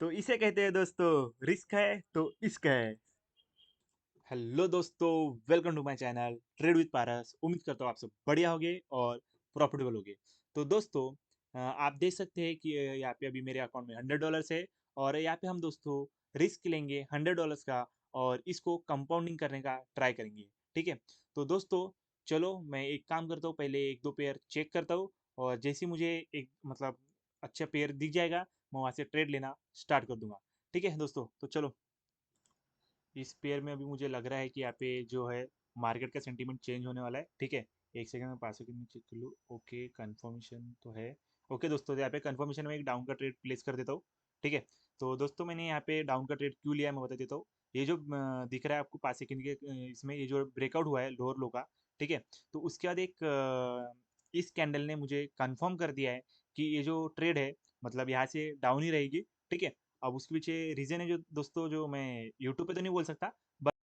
तो इसे कहते हैं दोस्तों, रिस्क है तो इश्क है। हेलो दोस्तों, welcome to my channel trade with Paras. उम्मीद करता हूँ आप सब बढ़िया होगे और प्रॉफिटेबल होगे। तो दोस्तों, आप देख सकते हैं कि यहाँ पे अभी मेरे अकाउंट में $100 है और यहाँ पे हम दोस्तों रिस्क लेंगे $100 का और इसको कंपाउंडिंग करने का ट्राई करेंगे। ठीक है। तो दोस्तों, चलो मैं एक काम करता हूँ, पहले एक दो पेयर चेक करता हूँ और जैसे ही मुझे एक मतलब अच्छा पेयर दिख जाएगा, मैं वहाँ से ट्रेड लेना स्टार्ट कर दूंगा। ठीक है दोस्तों, तो चलो। इस पेयर में अभी मुझे लग रहा है कि यहाँ पे जो है मार्केट का सेंटीमेंट चेंज होने वाला है। ठीक है, एक सेकंड में 5 सेकंड में चेक कर लूँ। ओके, कंफर्मेशन तो है। ओके दोस्तों, तो यहाँ पे कंफर्मेशन में एक डाउन का ट्रेड प्लेस कर देता हूँ। ठीक है। तो दोस्तों, मैंने यहाँ पे डाउन का ट्रेड क्यों लिया है मैं बता देता हूँ। ये जो दिख रहा है आपको 5 सेकंड के इसमें ये जो ब्रेकआउट हुआ है लोअर लो का। ठीक है। तो उसके बाद एक इस कैंडल ने मुझे कंफर्म कर दिया है कि ये जो ट्रेड है मतलब यहाँ से डाउन ही रहेगी। ठीक है। अब उसके पीछे रीजन है जो दोस्तों, जो मैं यूट्यूब पे तो नहीं बोल सकता, बट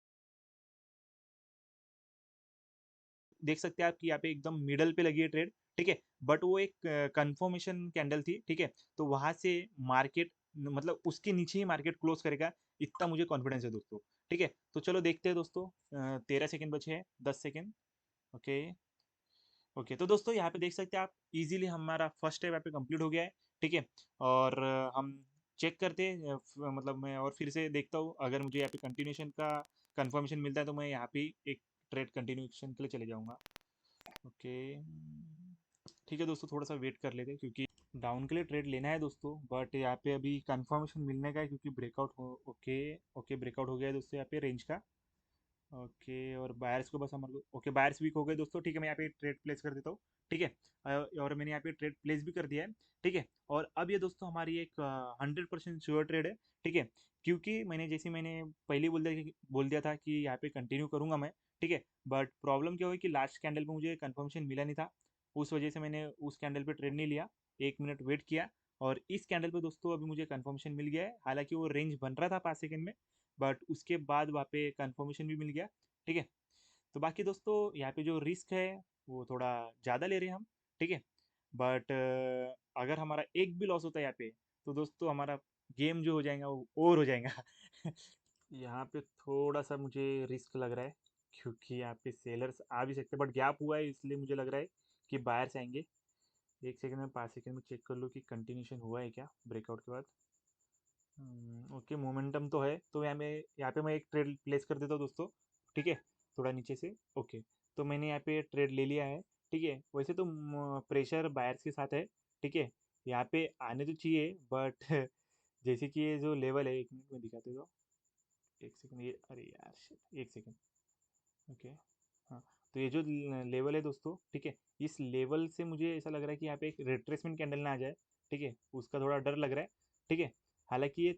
देख सकते हैं आप कि यहाँ पे एकदम मिडल पे लगी है ट्रेड। ठीक है। बट वो एक कंफर्मेशन कैंडल थी। ठीक है। तो वहां से मार्केट मतलब उसके नीचे ही मार्केट क्लोज करेगा, इतना मुझे कॉन्फिडेंस है दोस्तों। ठीक है। तो चलो देखते हैं दोस्तों। 13 सेकेंड बचे हैं, 10 सेकेंड। ओके। ओके, तो दोस्तों यहाँ पे देख सकते हैं आप, इजीली हमारा फर्स्ट स्टेप यहाँ पे कंप्लीट हो गया है। ठीक है। और हम चेक करते हैं मतलब मैं और फिर से देखता हूँ, अगर मुझे यहाँ पे कंटिन्यूशन का कंफर्मेशन मिलता है तो मैं यहाँ पे एक ट्रेड कंटिन्यूशन के लिए चले जाऊँगा। ओके। ठीक है दोस्तों, थोड़ा सा वेट कर लेते हैं क्योंकि डाउन के लिए ट्रेड लेना है दोस्तों, बट यहाँ पे अभी कंफर्मेशन मिलने का है क्योंकि ब्रेकआउट हो। ओके। ओके, ब्रेकआउट हो गया है दोस्तों यहाँ पे रेंज का। ओके, और बायर्स को बस हमारे को ओके, बायर्स वीक हो गए दोस्तों। ठीक है, मैं यहाँ पे ट्रेड प्लेस कर देता हूँ। ठीक है। और मैंने यहाँ पे ट्रेड प्लेस भी कर दिया है। ठीक है। और अब ये दोस्तों हमारी एक 100% श्योर ट्रेड है। ठीक है। क्योंकि मैंने पहले ही बोल दिया था कि यहाँ पे कंटिन्यू करूंगा मैं। ठीक है। बट प्रॉब्लम क्या हुई कि लास्ट कैंडल पे मुझे कंफर्मेशन मिला नहीं था, उस वजह से मैंने उस कैंडल पे ट्रेड नहीं लिया। 1 मिनट वेट किया और इस कैंडल पे दोस्तों अभी मुझे कंफर्मेशन मिल गया है। हालांकि वो रेंज बन रहा था 5 सेकंड में, बट उसके बाद वहाँ पे कंफर्मेशन भी मिल गया। ठीक है। तो बाकी दोस्तों, यहाँ पे जो रिस्क है वो थोड़ा ज़्यादा ले रहे हैं हम। ठीक है। बट अगर हमारा एक भी लॉस होता है यहाँ पे, तो दोस्तों हमारा गेम जो हो जाएगा वो ओवर हो जाएगा। यहाँ पे थोड़ा सा मुझे रिस्क लग रहा है क्योंकि यहाँ पे सेलर्स आ भी सकते हैं, बट गैप हुआ है इसलिए मुझे लग रहा है कि बायर्स आएंगे। 1 सेकंड में 5 सेकंड में चेक कर लो कि कंटिन्यूशन हुआ है क्या ब्रेकआउट के बाद। ओके, मोमेंटम तो है, तो यहाँ पे मैं एक ट्रेड प्लेस कर देता हूँ दोस्तों। ठीक है। थोड़ा नीचे से। ओके। तो मैंने यहाँ पे ट्रेड ले लिया है। ठीक है, वैसे तो प्रेशर बायर्स के साथ है। ठीक है। यहाँ पे आने तो चाहिए, बट जैसे कि ये जो लेवल है, 1 मिनट में दिखाते दो। 1 सेकंड, ये अरे यार shit, 1 सेकंड। ओके। हाँ। तो ये जो लेवल है दोस्तों, ठीक है, इस लेवल से मुझे ऐसा लग रहा है कि यहाँ पे एक रिट्रेसमेंट कैंडल ना आ जाए। ठीक है, उसका थोड़ा डर लग रहा है। ठीक है। हालांकि ये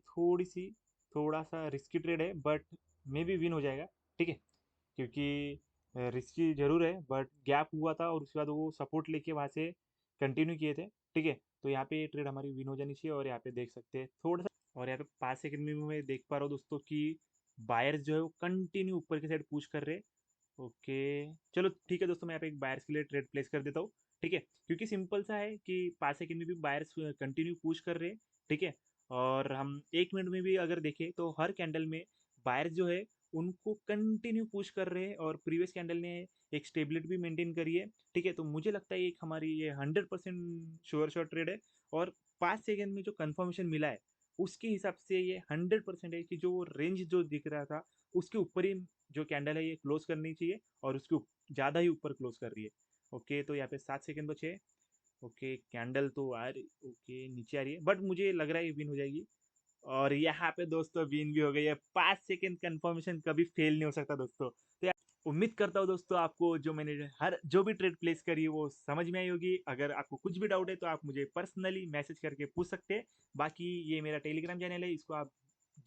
थोड़ा सा रिस्की ट्रेड है, बट मे भी विन हो जाएगा। ठीक है। क्योंकि रिस्की जरूर है, बट गैप हुआ था और उसके बाद वो सपोर्ट लेके वहाँ से कंटिन्यू किए थे। ठीक है। तो यहाँ पे ये ट्रेड हमारी विन हो जानी चाहिए और यहाँ पे देख सकते हैं थोड़ा सा, और यहाँ पे 5 सेकंड में भी मैं देख पा रहा हूँ दोस्तों कि बायर्स जो है वो कंटिन्यू ऊपर की साइड पुश कर रहे हैं। ओके। चलो ठीक है दोस्तों, मैं यहाँ पे एक बायर्स के लिए ट्रेड प्लेस कर देता हूँ। ठीक है। क्योंकि सिंपल सा है कि 5 सेकंड में भी बायर्स कंटिन्यू पुश कर रहे हैं। ठीक है। और हम 1 मिनट में भी अगर देखें तो हर कैंडल में बायर्स जो है उनको कंटिन्यू पुश कर रहे हैं और प्रीवियस कैंडल ने एक स्टेबिलिटी भी मेंटेन करी है। ठीक है। तो मुझे लगता है एक हमारी ये 100% श्योर शॉट ट्रेड है। और 5 सेकंड में जो कंफर्मेशन मिला है उसके हिसाब से ये 100% है कि जो रेंज जो दिख रहा था उसके ऊपर ही जो कैंडल है ये क्लोज करनी चाहिए, और उसके ज़्यादा ही ऊपर क्लोज कर रही है। ओके, तो यहाँ पे 7 सेकंड बचे। ओके, कैंडल तो आ रही, ओके नीचे आ रही है, बट मुझे लग रहा है ये विन हो जाएगी। और यहाँ पे दोस्तों विन भी हो गई है। 5 सेकंड कंफर्मेशन कभी फेल नहीं हो सकता दोस्तों। तो यार, उम्मीद करता हूँ दोस्तों आपको जो मैंने हर जो भी ट्रेड प्लेस करी है वो समझ में आई होगी। अगर आपको कुछ भी डाउट है तो आप मुझे पर्सनली मैसेज करके पूछ सकते हैं। बाकी ये मेरा टेलीग्राम चैनल है, इसको आप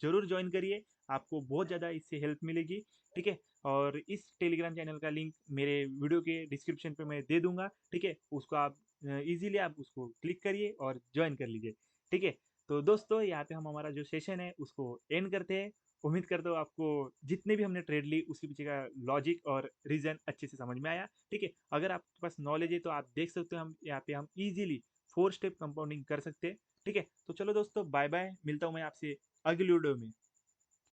जरूर ज्वाइन करिए, आपको बहुत ज़्यादा इससे हेल्प मिलेगी। ठीक है। और इस टेलीग्राम चैनल का लिंक मेरे वीडियो के डिस्क्रिप्शन पे मैं दे दूंगा। ठीक है, उसको आप इजीली आप उसको क्लिक करिए और ज्वाइन कर लीजिए। ठीक है। तो दोस्तों, यहाँ पे हम हमारा जो सेशन है उसको एंड करते हैं। उम्मीद करता हूँ आपको जितने भी हमने ट्रेड ली उसके पीछे का लॉजिक और रीजन अच्छे से समझ में आया। ठीक है। अगर आपके पास नॉलेज है तो आप देख सकते हो हम यहाँ पे हम इजीली 4 स्टेप कंपाउंडिंग कर सकते हैं। ठीक है? तो चलो दोस्तों बाय-बाय, मिलता हूँ मैं आपसे अगली वीडियो में।